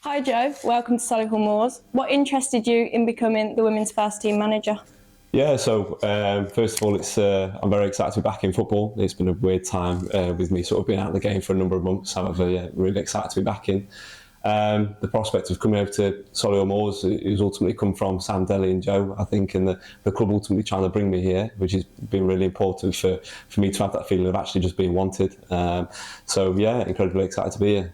Hi Joe, welcome to Solihull Moors. What interested you in becoming the women's first team manager? Yeah, so first of all, I'm very excited to be back in football. It's been a weird time with me sort of being out of the game for a number of months. However, yeah, really excited to be back in. The prospect of coming over to Solihull Moors has ultimately come from Sam, Delly and Joe, I think, and the club ultimately trying to bring me here, which has been really important for me to have that feeling of actually just being wanted. So yeah, incredibly excited to be here.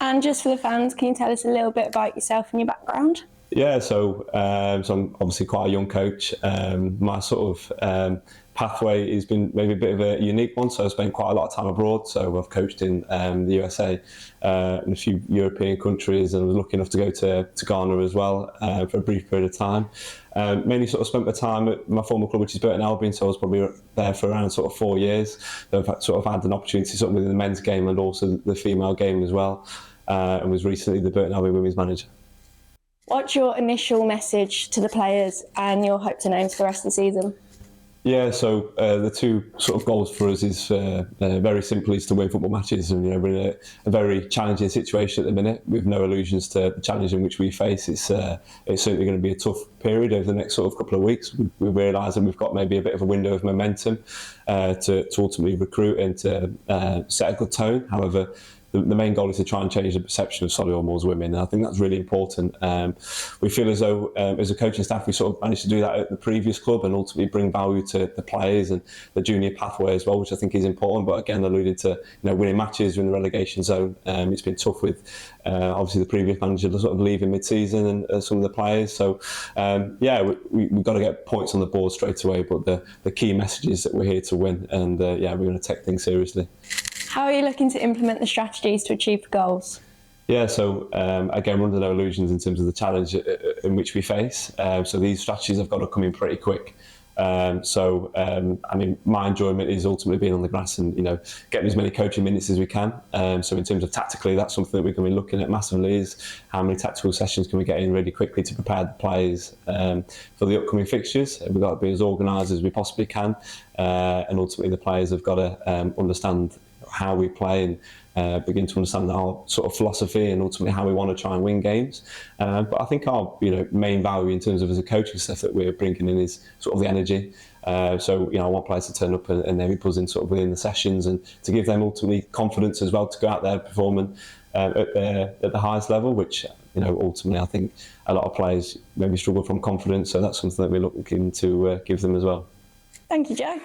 And just for the fans, can you tell us a little bit about yourself and your background? Yeah, so I'm obviously quite a young coach. My sort of pathway has been maybe a bit of a unique one. So I've spent quite a lot of time abroad. So I've coached in the USA and a few European countries, and was lucky enough to go to Ghana as well for a brief period of time. Mainly sort of spent my time at my former club, which is Burton Albion. So I was probably there for around sort of 4 years. So I've sort of had an opportunity sort of within the men's game and also the female game as well. And was recently the Burton Albion women's manager. What's your initial message to the players and your hopes and aims for the rest of the season? Yeah, so the two sort of goals for us is very simply is to win football matches, and we're in a very challenging situation at the minute with no illusions to the challenge in which we face. It's certainly going to be a tough period over the next sort of couple of weeks. We realise that we've got maybe a bit of a window of momentum to ultimately recruit and to set a good tone. However, the main goal is to try and change the perception of Solihull Moors women, and I think that's really important. We feel as though, as a coaching staff, we sort of managed to do that at the previous club and ultimately bring value to the players and the junior pathway as well, which I think is important. But again, alluding to winning matches in the relegation zone, it's been tough with obviously the previous manager sort of leaving mid-season and some of the players. So yeah, we've got to get points on the board straight away. But the key message is that we're here to win, and yeah, we're going to take things seriously. How are you looking to implement the strategies to achieve the goals? Yeah, so again, we're under no illusions in terms of the challenge in which we face. So these strategies have got to come in pretty quick. I mean, my enjoyment is ultimately being on the grass and getting as many coaching minutes as we can. So in terms of tactically, that's something that we're going to be looking at massively. Is how many tactical sessions can we get in really quickly to prepare the players for the upcoming fixtures. We've got to be as organised as we possibly can, and ultimately the players have got to understand how we play and begin to understand our sort of philosophy and ultimately how we want to try and win games. But I think our main value in terms of as a coaching staff that we're bringing in is sort of the energy. So I want players to turn up and they're buzzing sort of within the sessions, and to give them ultimately confidence as well to go out there performing at the highest level, which ultimately I think a lot of players maybe struggle from confidence. So that's something that we're looking to give them as well. Thank you, Joe.